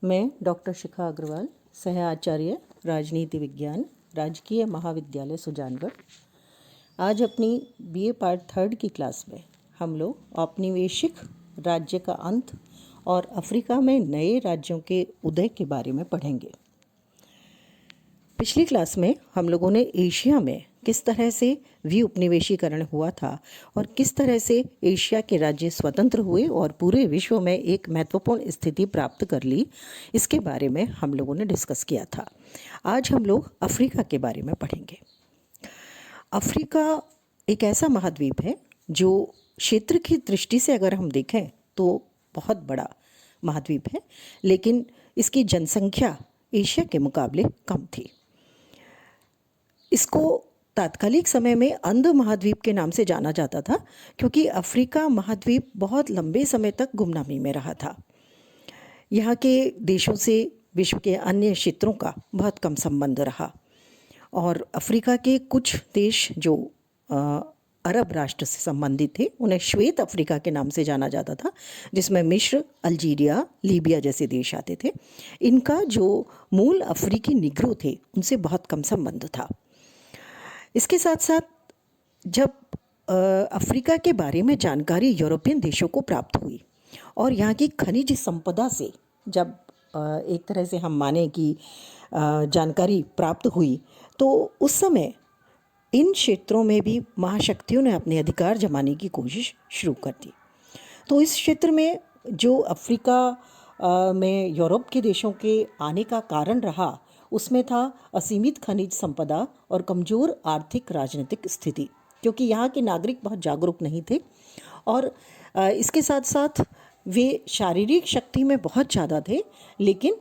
मैं डॉक्टर शिखा अग्रवाल, सह आचार्य राजनीति विज्ञान, राजकीय महाविद्यालय सुजानगढ़। आज अपनी बीए पार्ट 3 की क्लास में हम लोग औपनिवेशिक राज्य का अंत और अफ्रीका में नए राज्यों के उदय के बारे में पढ़ेंगे। पिछली क्लास में हम लोगों ने एशिया में किस तरह से विउपनिवेशीकरण हुआ था और किस तरह से एशिया के राज्य स्वतंत्र हुए और पूरे विश्व में एक महत्वपूर्ण स्थिति प्राप्त कर ली, इसके बारे में हम लोगों ने डिस्कस किया था। आज हम लोग अफ्रीका के बारे में पढ़ेंगे। अफ्रीका एक ऐसा महाद्वीप है जो क्षेत्र की दृष्टि से अगर हम देखें तो बहुत बड़ा महाद्वीप है, लेकिन इसकी जनसंख्या एशिया के मुकाबले कम थी। इसको तात्कालिक समय में अंध महाद्वीप के नाम से जाना जाता था, क्योंकि अफ्रीका महाद्वीप बहुत लंबे समय तक गुमनामी में रहा था। यहाँ के देशों से विश्व के अन्य क्षेत्रों का बहुत कम संबंध रहा और अफ्रीका के कुछ देश जो अरब राष्ट्र से संबंधित थे उन्हें श्वेत अफ्रीका के नाम से जाना जाता था, जिसमें मिस्र, अल्जीरिया, लीबिया जैसे देश आते थे। इनका जो मूल अफ्रीकी निग्रो थे उनसे बहुत कम संबंध था। इसके साथ साथ जब अफ्रीका के बारे में जानकारी यूरोपियन देशों को प्राप्त हुई और यहाँ की खनिज संपदा से जब एक तरह से हम माने कि जानकारी प्राप्त हुई, तो उस समय इन क्षेत्रों में भी महाशक्तियों ने अपने अधिकार जमाने की कोशिश शुरू कर दी। तो इस क्षेत्र में जो अफ्रीका में यूरोप के देशों के आने का कारण रहा, उसमें था असीमित खनिज संपदा और कमज़ोर आर्थिक राजनीतिक स्थिति, क्योंकि यहाँ के नागरिक बहुत जागरूक नहीं थे और इसके साथ साथ वे शारीरिक शक्ति में बहुत ज़्यादा थे, लेकिन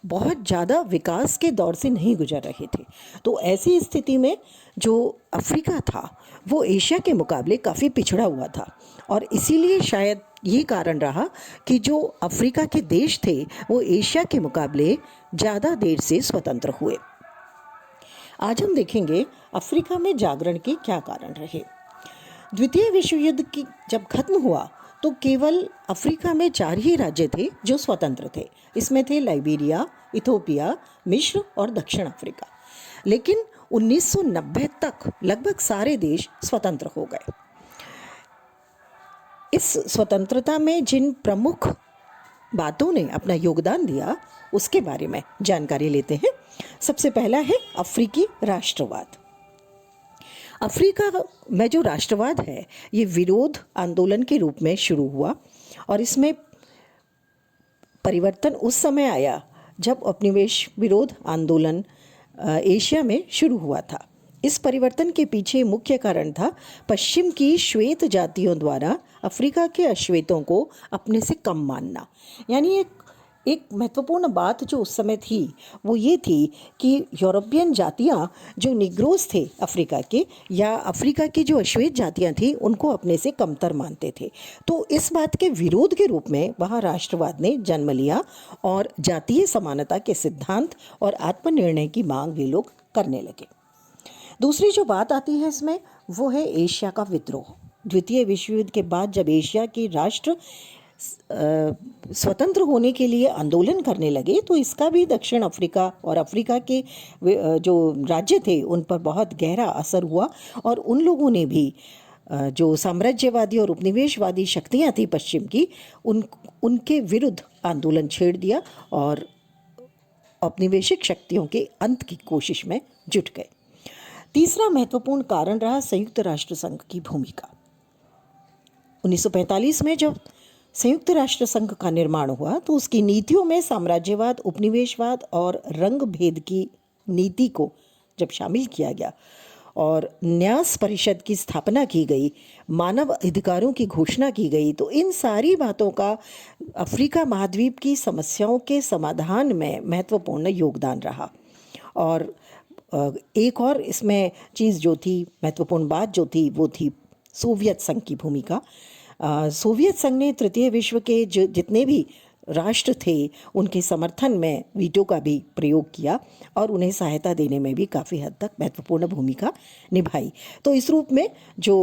बहुत ज़्यादा विकास के दौर से नहीं गुजर रहे थे। तो ऐसी स्थिति में जो अफ्रीका था वो एशिया के मुकाबले काफ़ी पिछड़ा हुआ था और इसीलिए शायद ये कारण रहा कि जो अफ्रीका के देश थे वो एशिया के मुकाबले ज़्यादा देर से स्वतंत्र हुए। आज हम देखेंगे अफ्रीका में जागरण के क्या कारण रहे। द्वितीय विश्व युद्ध की जब खत्म हुआ तो केवल अफ्रीका में 4 ही राज्य थे जो स्वतंत्र थे। इसमें थे लाइबेरिया, इथोपिया, मिस्र और दक्षिण अफ्रीका। लेकिन 1990 तक लगभग सारे देश स्वतंत्र हो गए। इस स्वतंत्रता में जिन प्रमुख बातों ने अपना योगदान दिया उसके बारे में जानकारी लेते हैं। सबसे पहला है अफ्रीकी राष्ट्रवाद। अफ्रीका में जो राष्ट्रवाद है ये विरोध आंदोलन के रूप में शुरू हुआ और इसमें परिवर्तन उस समय आया जब उपनिवेश विरोध आंदोलन एशिया में शुरू हुआ था। इस परिवर्तन के पीछे मुख्य कारण था पश्चिम की श्वेत जातियों द्वारा अफ्रीका के अश्वेतों को अपने से कम मानना। यानी एक महत्वपूर्ण बात जो उस समय थी वो ये थी कि यूरोपियन जातियाँ जो निग्रोस थे अफ्रीका के या अफ्रीका की जो अश्वेत जातियाँ थी उनको अपने से कमतर मानते थे। तो इस बात के विरोध के रूप में वहाँ राष्ट्रवाद ने जन्म लिया और जातीय समानता के सिद्धांत और आत्मनिर्णय की मांग वे लोग करने लगे। दूसरी जो बात आती है इसमें वो है एशिया का विद्रोह। द्वितीय विश्व युद्ध के बाद जब एशिया के राष्ट्र स्वतंत्र होने के लिए आंदोलन करने लगे तो इसका भी दक्षिण अफ्रीका और अफ्रीका के जो राज्य थे उन पर बहुत गहरा असर हुआ और उन लोगों ने भी जो साम्राज्यवादी और उपनिवेशवादी शक्तियां थी पश्चिम की उनके विरुद्ध आंदोलन छेड़ दिया और औपनिवेशिक शक्तियों के अंत की कोशिश में जुट गए। तीसरा महत्वपूर्ण कारण रहा संयुक्त राष्ट्र संघ की भूमिका। 1945 में जब संयुक्त राष्ट्र संघ का निर्माण हुआ तो उसकी नीतियों में साम्राज्यवाद, उपनिवेशवाद और रंग भेद की नीति को जब शामिल किया गया और न्यास परिषद की स्थापना की गई, मानव अधिकारों की घोषणा की गई, तो इन सारी बातों का अफ्रीका महाद्वीप की समस्याओं के समाधान में महत्वपूर्ण योगदान रहा। और एक और इसमें चीज़ जो थी, महत्वपूर्ण बात जो थी वो थी सोवियत संघ की भूमिका। सोवियत संघ ने तृतीय विश्व के जो जितने भी राष्ट्र थे उनके समर्थन में वीटो का भी प्रयोग किया और उन्हें सहायता देने में भी काफ़ी हद तक महत्वपूर्ण भूमिका निभाई। तो इस रूप में जो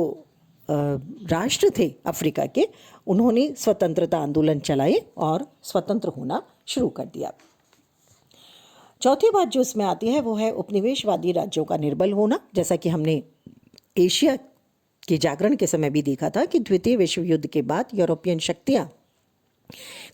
राष्ट्र थे अफ्रीका के, उन्होंने स्वतंत्रता आंदोलन चलाए और स्वतंत्र होना शुरू कर दिया। चौथी बात जो इसमें आती है वो है उपनिवेशवादी राज्यों का निर्बल होना। जैसा कि हमने एशिया के जागरण के समय भी देखा था कि द्वितीय विश्व युद्ध के बाद यूरोपियन शक्तियाँ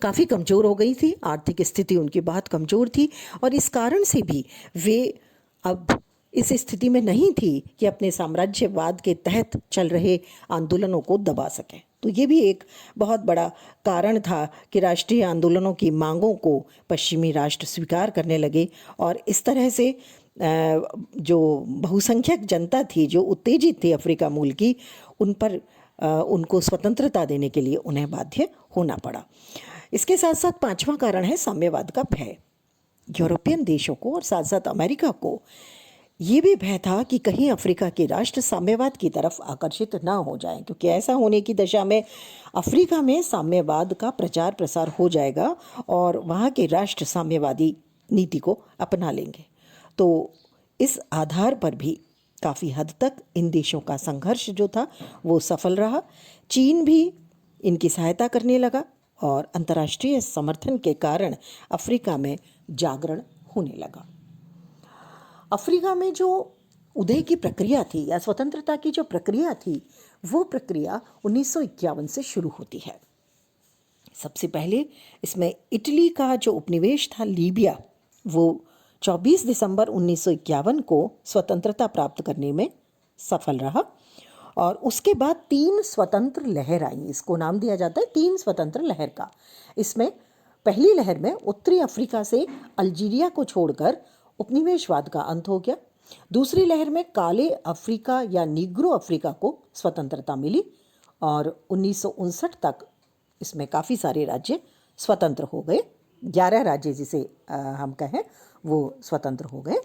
काफ़ी कमज़ोर हो गई थी, आर्थिक स्थिति उनकी बहुत कमज़ोर थी और इस कारण से भी वे अब इस स्थिति में नहीं थी कि अपने साम्राज्यवाद के तहत चल रहे आंदोलनों को दबा सकें। तो ये भी एक बहुत बड़ा कारण था कि राष्ट्रीय आंदोलनों की मांगों को पश्चिमी राष्ट्र स्वीकार करने लगे और इस तरह से जो बहुसंख्यक जनता थी, जो उत्तेजित थी अफ्रीका मूल की, उन पर उनको स्वतंत्रता देने के लिए उन्हें बाध्य होना पड़ा। इसके साथ साथ पांचवा कारण है साम्यवाद का भय। यूरोपियन देशों को और साथ साथ अमेरिका को ये भी भय था कि कहीं अफ्रीका के राष्ट्र साम्यवाद की तरफ आकर्षित ना हो जाएं, क्योंकि ऐसा होने की दशा में अफ्रीका में साम्यवाद का प्रचार प्रसार हो जाएगा और वहाँ के राष्ट्र साम्यवादी नीति को अपना लेंगे। तो इस आधार पर भी काफ़ी हद तक इन देशों का संघर्ष जो था वो सफल रहा। चीन भी इनकी सहायता करने लगा और अंतर्राष्ट्रीय समर्थन के कारण अफ्रीका में जागरण होने लगा। अफ्रीका में जो उदय की प्रक्रिया थी या स्वतंत्रता की जो प्रक्रिया थी, वो प्रक्रिया 1951 से शुरू होती है। सबसे पहले इसमें इटली का जो उपनिवेश था लीबिया, वो 24 दिसंबर 1951 को स्वतंत्रता प्राप्त करने में सफल रहा और उसके बाद 3 स्वतंत्र लहर आई। इसको नाम दिया जाता है 3 स्वतंत्र लहर का। इसमें पहली लहर में उत्तरी अफ्रीका से अल्जीरिया को छोड़कर उपनिवेशवाद का अंत हो गया। दूसरी लहर में काले अफ्रीका या नीग्रो अफ्रीका को स्वतंत्रता मिली और 1959 तक इसमें काफ़ी सारे राज्य स्वतंत्र हो गए। 11 राज्य जिसे हम कहें वो स्वतंत्र हो गए।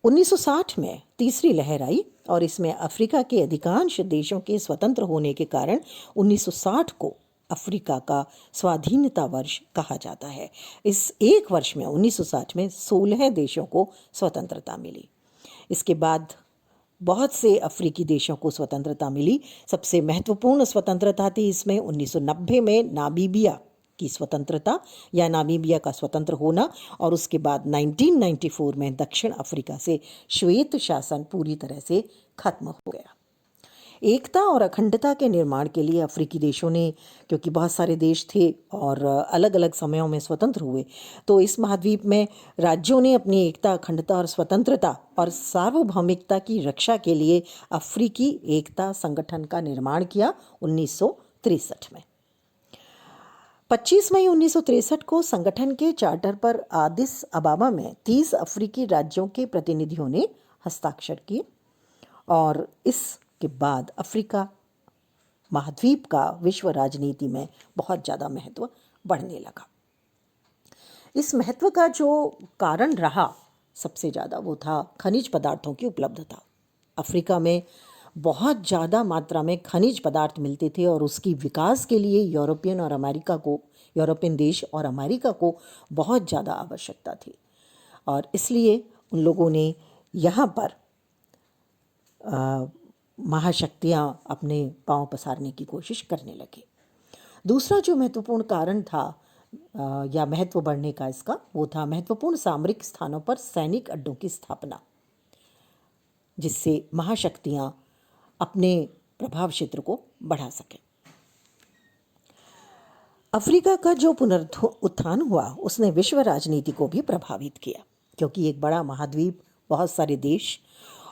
1960 में तीसरी लहर आई और इसमें अफ्रीका के अधिकांश देशों के स्वतंत्र होने के कारण 1960 को अफ्रीका का स्वाधीनता वर्ष कहा जाता है। इस एक वर्ष में 1960 में 16 देशों को स्वतंत्रता मिली। इसके बाद बहुत से अफ्रीकी देशों को स्वतंत्रता मिली। सबसे महत्वपूर्ण स्वतंत्रता थी इसमें 1990 में नामीबिया की स्वतंत्रता या नामीबिया का स्वतंत्र होना और उसके बाद 1994 में दक्षिण अफ्रीका से श्वेत शासन पूरी तरह से खत्म हो गया। एकता और अखंडता के निर्माण के लिए अफ्रीकी देशों ने, क्योंकि बहुत सारे देश थे और अलग अलग समयों में स्वतंत्र हुए, तो इस महाद्वीप में राज्यों ने अपनी एकता, अखंडता और स्वतंत्रता और सार्वभौमिकता की रक्षा के लिए अफ्रीकी एकता संगठन का निर्माण किया 1963 में। 25 मई 1963 को संगठन के चार्टर पर आदिस अबाबा में 30 अफ्रीकी राज्यों के प्रतिनिधियों ने हस्ताक्षर किए और इसके बाद अफ्रीका महाद्वीप का विश्व राजनीति में बहुत ज़्यादा महत्व बढ़ने लगा। इस महत्व का जो कारण रहा सबसे ज़्यादा वो था खनिज पदार्थों की उपलब्धता। अफ्रीका में बहुत ज़्यादा मात्रा में खनिज पदार्थ मिलते थे और उसकी विकास के लिए यूरोपियन देश और अमेरिका को बहुत ज़्यादा आवश्यकता थी और इसलिए उन लोगों ने यहाँ पर महाशक्तियाँ अपने पांव पसारने की कोशिश करने लगे। दूसरा जो महत्वपूर्ण कारण था या महत्व बढ़ने का इसका, वो था महत्वपूर्ण सामरिक स्थानों पर सैनिक अड्डों की स्थापना, जिससे महाशक्तियाँ अपने प्रभाव क्षेत्र को बढ़ा सकें। अफ्रीका का जो पुनरुत्थान हुआ उसने विश्व राजनीति को भी प्रभावित किया, क्योंकि एक बड़ा महाद्वीप, बहुत सारे देश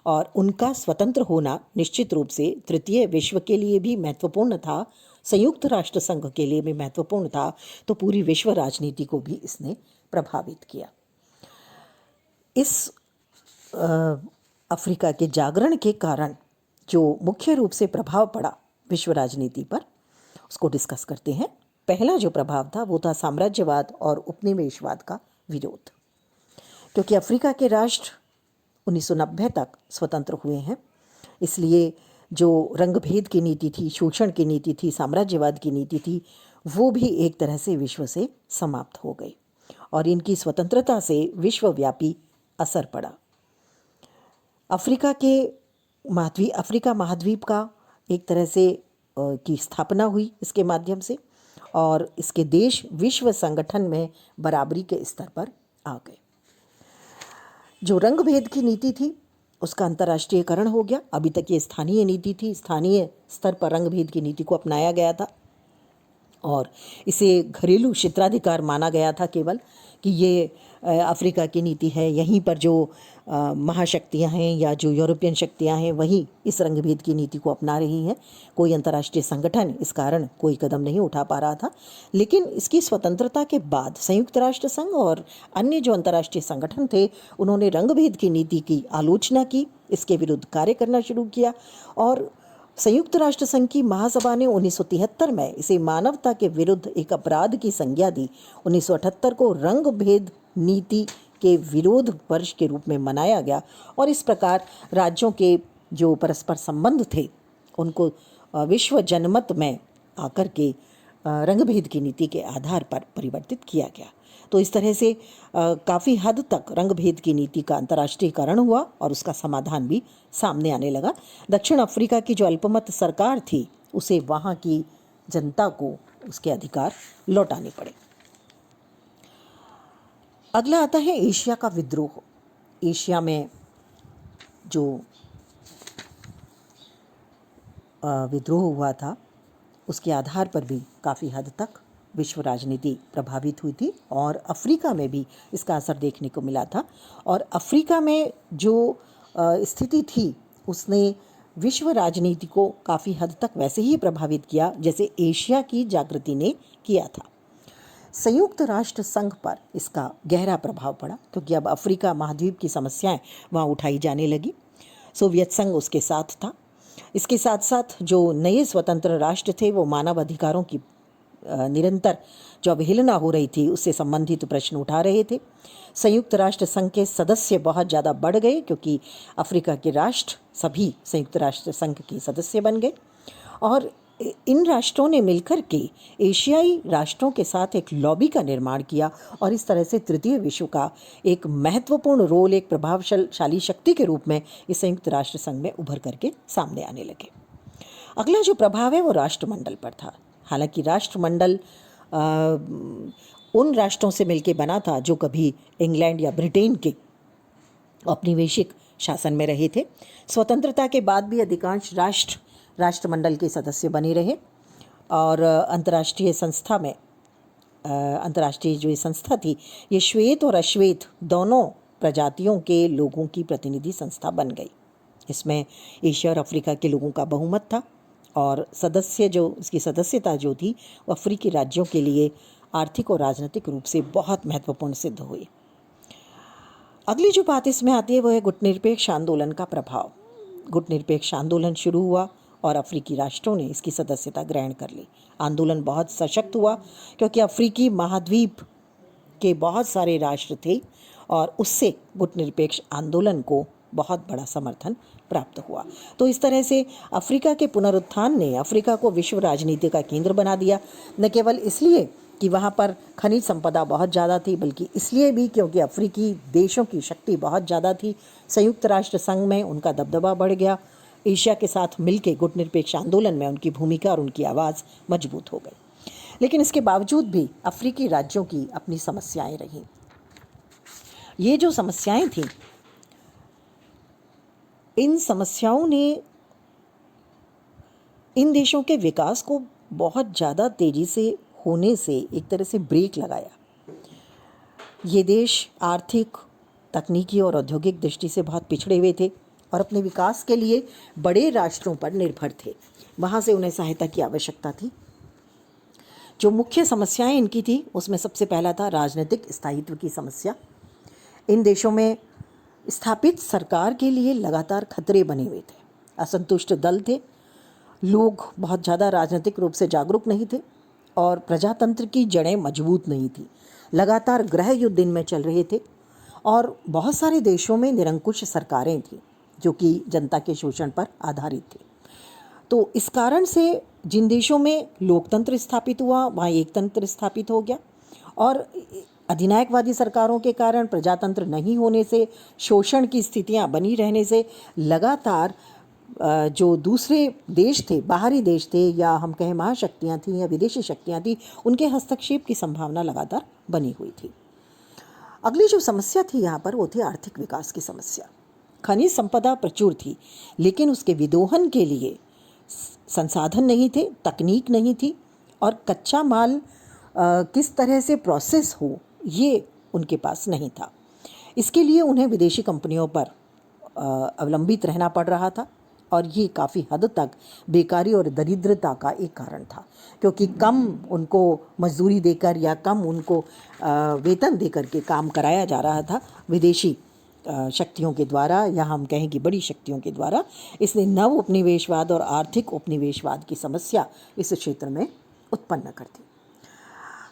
और उनका स्वतंत्र होना निश्चित रूप से तृतीय विश्व के लिए भी महत्वपूर्ण था, संयुक्त राष्ट्र संघ के लिए भी महत्वपूर्ण था, तो पूरी विश्व राजनीति को भी इसने प्रभावित किया। इस अफ्रीका के जागरण के कारण जो मुख्य रूप से प्रभाव पड़ा विश्व राजनीति पर, उसको डिस्कस करते हैं। पहला जो प्रभाव था वो था साम्राज्यवाद और उपनिवेशवाद का विरोध, क्योंकि अफ्रीका के राष्ट्र 1990 तक स्वतंत्र हुए हैं, इसलिए जो रंगभेद की नीति थी, शोषण की नीति थी, साम्राज्यवाद की नीति थी, वो भी एक तरह से विश्व से समाप्त हो गई और इनकी स्वतंत्रता से विश्वव्यापी असर पड़ा। अफ्रीका के अफ्रीका महाद्वीप का एक तरह से की स्थापना हुई इसके माध्यम से, और इसके देश विश्व संगठन में बराबरी के स्तर पर आ गए। जो रंग भेद की नीति थी उसका अंतर्राष्ट्रीयकरण हो गया। अभी तक ये स्थानीय नीति थी, स्थानीय स्तर पर रंग भेद की नीति को अपनाया गया था और इसे घरेलू क्षेत्राधिकार माना गया था केवल, कि ये अफ्रीका की नीति है। यहीं पर जो महाशक्तियां हैं या जो यूरोपियन शक्तियां हैं वही इस रंगभेद की नीति को अपना रही हैं। कोई अंतर्राष्ट्रीय संगठन इस कारण कोई कदम नहीं उठा पा रहा था। लेकिन इसकी स्वतंत्रता के बाद संयुक्त राष्ट्र संघ और अन्य जो अंतर्राष्ट्रीय संगठन थे उन्होंने रंगभेद की नीति की आलोचना की, इसके विरुद्ध कार्य करना शुरू किया और संयुक्त राष्ट्र संघ की महासभा ने 1973 में इसे मानवता के विरुद्ध एक अपराध की संज्ञा दी। 1978 को रंग भेद नीति के विरोध वर्ष के रूप में मनाया गया और इस प्रकार राज्यों के जो परस्पर संबंध थे उनको विश्व जनमत में आकर के रंग भेद की नीति के आधार पर परिवर्तित किया गया। तो इस तरह से काफ़ी हद तक रंग भेद की नीति का अंतर्राष्ट्रीयकरण हुआ और उसका समाधान भी सामने आने लगा। दक्षिण अफ्रीका की जो अल्पमत सरकार थी उसे वहाँ की जनता को उसके अधिकार लौटाने पड़े। अगला आता है एशिया का विद्रोह। एशिया में जो विद्रोह हुआ था उसके आधार पर भी काफ़ी हद तक विश्व राजनीति प्रभावित हुई थी और अफ्रीका में भी इसका असर देखने को मिला था। और अफ्रीका में जो स्थिति थी उसने विश्व राजनीति को काफ़ी हद तक वैसे ही प्रभावित किया जैसे एशिया की जागृति ने किया था। संयुक्त राष्ट्र संघ पर इसका गहरा प्रभाव पड़ा क्योंकि अब अफ्रीका महाद्वीप की समस्याएं वहाँ उठाई जाने लगी। सोवियत संघ उसके साथ था। इसके साथ साथ जो नए स्वतंत्र राष्ट्र थे वो मानव अधिकारों की निरंतर जो अवहेलना हो रही थी उससे संबंधित प्रश्न उठा रहे थे। संयुक्त राष्ट्र संघ के सदस्य बहुत ज़्यादा बढ़ गए क्योंकि अफ्रीका के राष्ट्र सभी संयुक्त राष्ट्र संघ के सदस्य बन गए और इन राष्ट्रों ने मिलकर के एशियाई राष्ट्रों के साथ एक लॉबी का निर्माण किया और इस तरह से तृतीय विश्व का एक महत्वपूर्ण रोल, एक प्रभावशाली शक्ति के रूप में इस संयुक्त राष्ट्र संघ में उभर करके सामने आने लगे। अगला जो प्रभाव है वो राष्ट्रमंडल पर था। हालांकि राष्ट्रमंडल उन राष्ट्रों से मिलके बना था जो कभी इंग्लैंड या ब्रिटेन के औपनिवेशिक शासन में रहे थे। स्वतंत्रता के बाद भी अधिकांश राष्ट्रमंडल के सदस्य बने रहे और अंतर्राष्ट्रीय जो ये संस्था थी ये श्वेत और अश्वेत दोनों प्रजातियों के लोगों की प्रतिनिधि संस्था बन गई। इसमें एशिया और अफ्रीका के लोगों का बहुमत था और इसकी सदस्यता जो थी वो अफ्रीकी राज्यों के लिए आर्थिक और राजनीतिक रूप से बहुत महत्वपूर्ण सिद्ध हुई। अगली जो बात इसमें आती है वो है गुटनिरपेक्ष आंदोलन का प्रभाव। गुटनिरपेक्ष आंदोलन शुरू हुआ और अफ्रीकी राष्ट्रों ने इसकी सदस्यता ग्रहण कर ली। आंदोलन बहुत सशक्त हुआ क्योंकि अफ्रीकी महाद्वीप के बहुत सारे राष्ट्र थे और उससे गुटनिरपेक्ष आंदोलन को बहुत बड़ा समर्थन प्राप्त हुआ। तो इस तरह से अफ्रीका के पुनरुत्थान ने अफ्रीका को विश्व राजनीति का केंद्र बना दिया, न केवल इसलिए कि वहाँ पर खनिज संपदा बहुत ज़्यादा थी बल्कि इसलिए भी क्योंकि अफ्रीकी देशों की शक्ति बहुत ज़्यादा थी। संयुक्त राष्ट्र संघ में उनका दबदबा बढ़ गया। एशिया के साथ मिलकर गुटनिरपेक्ष आंदोलन में उनकी भूमिका और उनकी आवाज़ मजबूत हो गई। लेकिन इसके बावजूद भी अफ्रीकी राज्यों की अपनी समस्याएं रहीं। ये जो समस्याएं थीं इन समस्याओं ने इन देशों के विकास को बहुत ज़्यादा तेज़ी से होने से एक तरह से ब्रेक लगाया। ये देश आर्थिक, तकनीकी और औद्योगिक दृष्टि से बहुत पिछड़े हुए थे और अपने विकास के लिए बड़े राष्ट्रों पर निर्भर थे। वहाँ से उन्हें सहायता की आवश्यकता थी। जो मुख्य समस्याएं इनकी थी उसमें सबसे पहला था राजनीतिक स्थायित्व की समस्या। इन देशों में स्थापित सरकार के लिए लगातार खतरे बने हुए थे। असंतुष्ट दल थे, लोग बहुत ज़्यादा राजनीतिक रूप से जागरूक नहीं थे और प्रजातंत्र की जड़ें मजबूत नहीं थी। लगातार गृह युद्ध इनमें चल रहे थे और बहुत सारे देशों में निरंकुश सरकारें थीं जो कि जनता के शोषण पर आधारित थी। तो इस कारण से जिन देशों में लोकतंत्र स्थापित हुआ वहाँ एकतंत्र स्थापित हो गया और अधिनायकवादी सरकारों के कारण प्रजातंत्र नहीं होने से, शोषण की स्थितियाँ बनी रहने से लगातार जो दूसरे देश थे, बाहरी देश थे, या हम कहें महाशक्तियाँ थीं या विदेशी शक्तियाँ थीं, उनके हस्तक्षेप की संभावना लगातार बनी हुई थी। अगली जो समस्या थी यहाँ पर वो थी आर्थिक विकास की समस्या। खनिज संपदा प्रचुर थी, लेकिन उसके विदोहन के लिए संसाधन नहीं थे, तकनीक नहीं थी, और कच्चा माल किस तरह से प्रोसेस हो ये उनके पास नहीं था। इसके लिए उन्हें विदेशी कंपनियों पर अवलंबित रहना पड़ रहा था, और ये काफ़ी हद तक बेकारी और दरिद्रता का एक कारण था, क्योंकि कम उनको मजदूरी देकर या कम उनको वेतन देकर के काम कराया जा रहा था विदेशी शक्तियों के द्वारा, या हम कहें कि बड़ी शक्तियों के द्वारा। इसने नव उपनिवेशवाद और आर्थिक उपनिवेशवाद की समस्या इस क्षेत्र में उत्पन्न कर दी।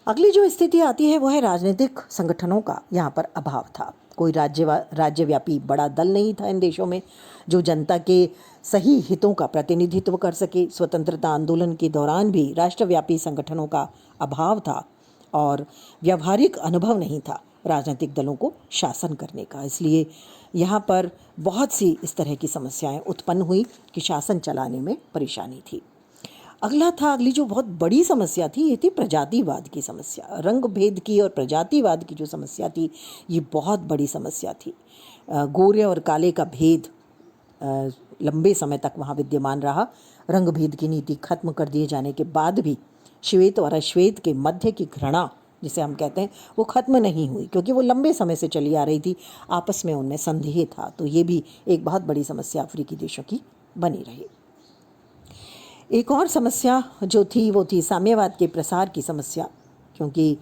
अगली जो स्थिति आती है वो है राजनीतिक संगठनों का यहाँ पर अभाव था। कोई राज्यव्यापी बड़ा दल नहीं था इन देशों में जो जनता के सही हितों का प्रतिनिधित्व कर सके। स्वतंत्रता आंदोलन के दौरान भी राष्ट्रव्यापी संगठनों का अभाव था, और व्यावहारिक अनुभव नहीं था राजनीतिक दलों को शासन करने का। इसलिए यहाँ पर बहुत सी इस तरह की समस्याएं उत्पन्न हुई कि शासन चलाने में परेशानी थी। अगली जो बहुत बड़ी समस्या थी ये थी प्रजातिवाद की समस्या। रंग भेद की और प्रजातिवाद की जो समस्या थी ये बहुत बड़ी समस्या थी। गोरे और काले का भेद लंबे समय तक वहाँ विद्यमान रहा। रंग भेद की नीति खत्म कर दिए जाने के बाद भी श्वेत और अश्वेत के मध्य की घृणा जिसे हम कहते हैं वो खत्म नहीं हुई, क्योंकि वो लंबे समय से चली आ रही थी। आपस में उनमें संदेह था, तो ये भी एक बहुत बड़ी समस्या अफ्रीकी देशों की बनी रही। एक और समस्या जो थी वो थी साम्यवाद के प्रसार की समस्या, क्योंकि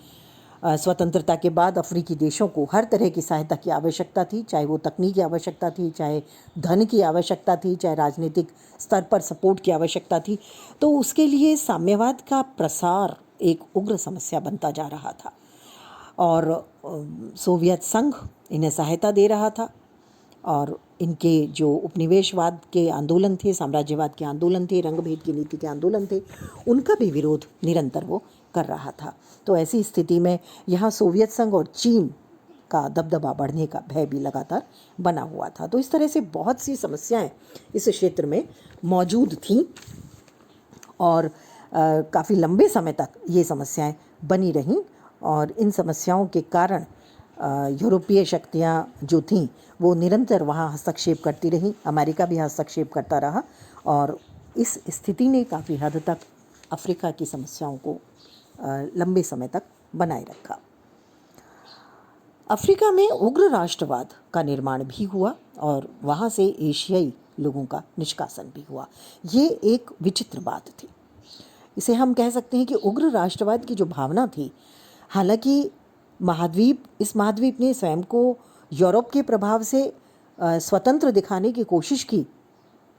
स्वतंत्रता के बाद अफ्रीकी देशों को हर तरह की सहायता की आवश्यकता थी, चाहे वो तकनीक की आवश्यकता थी, चाहे धन की आवश्यकता थी, चाहे राजनीतिक स्तर पर सपोर्ट की आवश्यकता थी। तो उसके लिए साम्यवाद का प्रसार एक उग्र समस्या बनता जा रहा था, और सोवियत संघ इन्हें सहायता दे रहा था, और इनके जो उपनिवेशवाद के आंदोलन थे, साम्राज्यवाद के आंदोलन थे, रंगभेद की नीति के आंदोलन थे, उनका भी विरोध निरंतर वो कर रहा था। तो ऐसी स्थिति में यहाँ सोवियत संघ और चीन का दबदबा बढ़ने का भय भी लगातार बना हुआ था। तो इस तरह से बहुत सी समस्याएं इस क्षेत्र में मौजूद थीं, और काफ़ी लंबे समय तक ये समस्याएं बनी रहीं, और इन समस्याओं के कारण यूरोपीय शक्तियाँ जो थीं वो निरंतर वहाँ हस्तक्षेप करती रहीं। अमेरिका भी हस्तक्षेप करता रहा, और इस स्थिति ने काफ़ी हद तक अफ्रीका की समस्याओं को लंबे समय तक बनाए रखा। अफ्रीका में उग्र राष्ट्रवाद का निर्माण भी हुआ, और वहाँ से एशियाई लोगों का निष्कासन भी हुआ। ये एक विचित्र बात थी। इसे हम कह सकते हैं कि उग्र राष्ट्रवाद की जो भावना थी, हालांकि इस महाद्वीप ने स्वयं को यूरोप के प्रभाव से स्वतंत्र दिखाने की कोशिश की,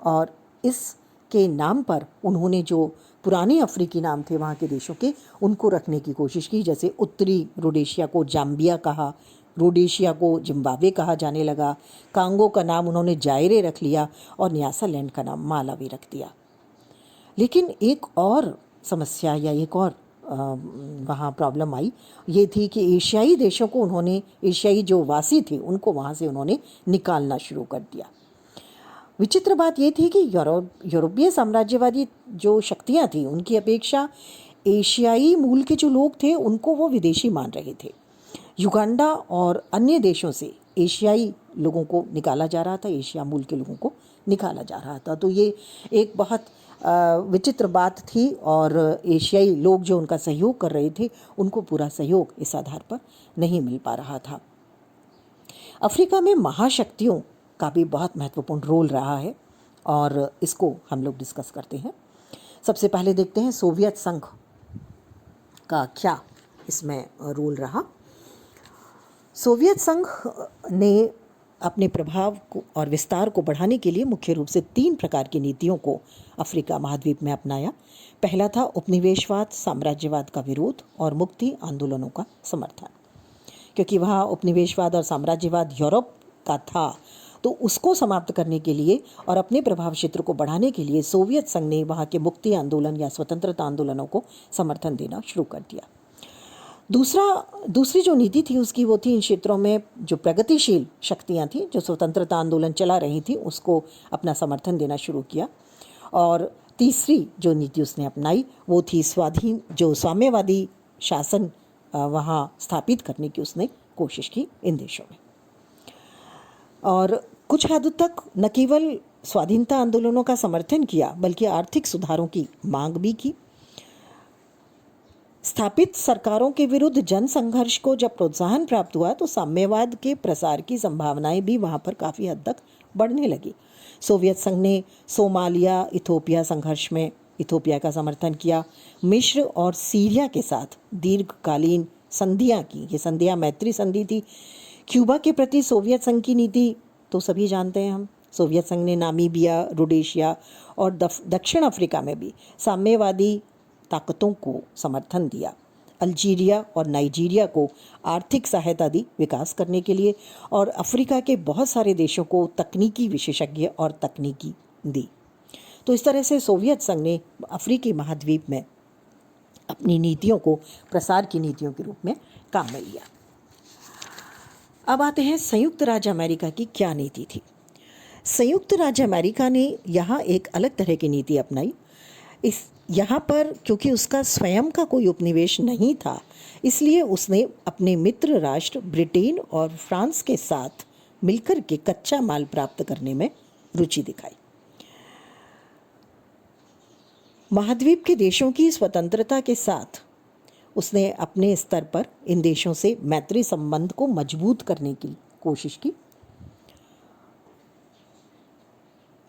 और इसके नाम पर उन्होंने जो पुराने अफ्रीकी नाम थे वहाँ के देशों के, उनको रखने की कोशिश की। जैसे उत्तरी रोडेशिया को जाम्बिया कहा, रोडेशिया को जिम्बाब्वे कहा जाने लगा, कांगो का नाम उन्होंने जायरे रख लिया, और न्यासालैंड का नाम मालावी रख दिया। लेकिन एक और समस्या या एक और वहाँ प्रॉब्लम आई, ये थी कि एशियाई देशों को एशियाई जो वासी थे उनको वहाँ से उन्होंने निकालना शुरू कर दिया। विचित्र बात ये थी कि यूरोपीय साम्राज्यवादी जो शक्तियाँ थी उनकी अपेक्षा एशियाई मूल के जो लोग थे उनको वो विदेशी मान रहे थे। युगांडा और अन्य देशों से एशियाई लोगों को निकाला जा रहा था, एशिया मूल के लोगों को निकाला जा रहा था। तो ये एक बहुत विचित्र बात थी, और एशियाई लोग जो उनका सहयोग कर रहे थे उनको पूरा सहयोग इस आधार पर नहीं मिल पा रहा था। अफ्रीका में महाशक्तियों का भी बहुत महत्वपूर्ण रोल रहा है, और इसको हम लोग डिस्कस करते हैं। सबसे पहले देखते हैं सोवियत संघ का क्या इसमें रोल रहा। सोवियत संघ ने अपने प्रभाव को और विस्तार को बढ़ाने के लिए मुख्य रूप से 3 प्रकार की नीतियों को अफ्रीका महाद्वीप में अपनाया। पहला था उपनिवेशवाद, साम्राज्यवाद का विरोध और मुक्ति आंदोलनों का समर्थन। क्योंकि वहाँ उपनिवेशवाद और साम्राज्यवाद यूरोप का था, तो उसको समाप्त करने के लिए और अपने प्रभाव क्षेत्र को बढ़ाने के लिए सोवियत संघ ने वहाँ के मुक्ति आंदोलन या स्वतंत्रता आंदोलनों को समर्थन देना शुरू कर दिया। दूसरी जो नीति थी उसकी वो थी इन क्षेत्रों में जो प्रगतिशील शक्तियां थी, जो स्वतंत्रता आंदोलन चला रही थी, उसको अपना समर्थन देना शुरू किया। और तीसरी जो नीति उसने अपनाई वो थी साम्यवादी शासन वहाँ स्थापित करने की उसने कोशिश की इन देशों में। और कुछ हद तक न केवल स्वाधीनता आंदोलनों का समर्थन किया बल्कि आर्थिक सुधारों की मांग भी की। स्थापित सरकारों के विरुद्ध जन संघर्ष को जब प्रोत्साहन प्राप्त हुआ तो साम्यवाद के प्रसार की संभावनाएं भी वहां पर काफ़ी हद तक बढ़ने लगी। सोवियत संघ ने सोमालिया इथोपिया संघर्ष में इथोपिया का समर्थन किया। मिस्र और सीरिया के साथ दीर्घकालीन संधियां की। ये संधियां मैत्री संधि थी। क्यूबा के प्रति सोवियत संघ की नीति तो सभी जानते हैं हम। सोवियत संघ ने नामीबिया, रोडेशिया और दक्षिण अफ्रीका में भी साम्यवादी ताकतों को समर्थन दिया। अल्जीरिया और नाइजीरिया को आर्थिक सहायता दी विकास करने के लिए, और अफ्रीका के बहुत सारे देशों को तकनीकी विशेषज्ञ और तकनीकी दी। तो इस तरह से सोवियत संघ ने अफ्रीकी महाद्वीप में अपनी नीतियों को प्रसार की नीतियों के रूप में काम में लिया। अब आते हैं संयुक्त राज्य अमेरिका की क्या नीति थी। संयुक्त राज्य अमेरिका ने यहाँ एक अलग तरह की नीति अपनाई। यहाँ पर क्योंकि उसका स्वयं का कोई उपनिवेश नहीं था, इसलिए उसने अपने मित्र राष्ट्र ब्रिटेन और फ्रांस के साथ मिलकर के कच्चा माल प्राप्त करने में रुचि दिखाई। महाद्वीप के देशों की स्वतंत्रता के साथ उसने अपने स्तर पर इन देशों से मैत्री संबंध को मजबूत करने की कोशिश की।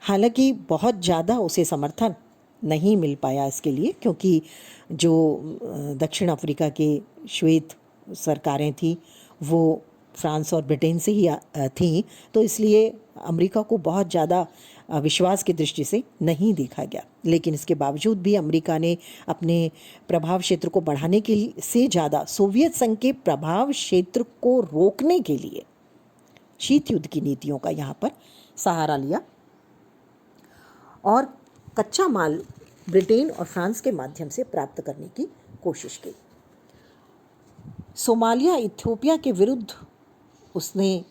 हालांकि बहुत ज़्यादा उसे समर्थन नहीं मिल पाया इसके लिए, क्योंकि जो दक्षिण अफ्रीका के श्वेत सरकारें थी वो फ्रांस और ब्रिटेन से ही थीं, तो इसलिए अमेरिका को बहुत ज़्यादा विश्वास की दृष्टि से नहीं देखा गया। लेकिन इसके बावजूद भी अमेरिका ने अपने प्रभाव क्षेत्र को बढ़ाने के से ज़्यादा सोवियत संघ के प्रभाव क्षेत्र को रोकने के लिए शीत युद्ध की नीतियों का यहाँ पर सहारा लिया और कच्चा माल ब्रिटेन और फ्रांस के माध्यम से प्राप्त करने की कोशिश की। सोमालिया इथियोपिया के विरुद्ध उसने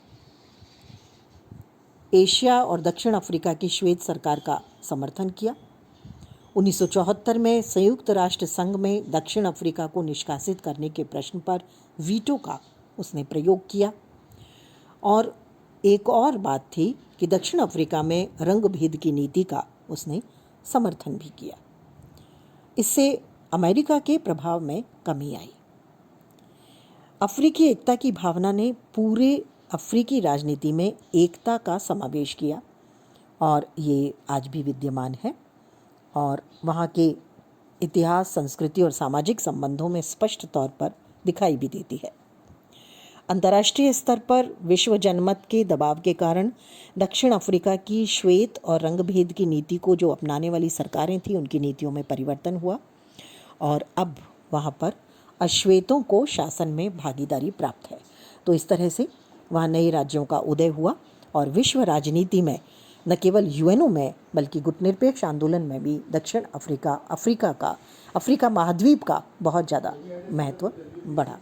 एशिया और दक्षिण अफ्रीका की श्वेत सरकार का समर्थन किया। 1974 में संयुक्त राष्ट्र संघ में दक्षिण अफ्रीका को निष्कासित करने के प्रश्न पर वीटो का उसने प्रयोग किया। और एक और बात थी कि दक्षिण अफ्रीका में रंगभेद की नीति का उसने समर्थन भी किया। इससे अमेरिका के प्रभाव में कमी आई। अफ्रीकी एकता की भावना ने पूरे अफ्रीकी राजनीति में एकता का समावेश किया और ये आज भी विद्यमान है और वहाँ के इतिहास, संस्कृति और सामाजिक संबंधों में स्पष्ट तौर पर दिखाई भी देती है। अंतर्राष्ट्रीय स्तर पर विश्व जनमत के दबाव के कारण दक्षिण अफ्रीका की श्वेत और रंगभेद की नीति को जो अपनाने वाली सरकारें थीं उनकी नीतियों में परिवर्तन हुआ और अब वहाँ पर अश्वेतों को शासन में भागीदारी प्राप्त है। तो इस तरह से वहाँ नए राज्यों का उदय हुआ और विश्व राजनीति में न केवल यूएनओ में बल्कि गुटनिरपेक्ष आंदोलन में भी दक्षिण अफ्रीका महाद्वीप का बहुत ज़्यादा महत्व बढ़ा।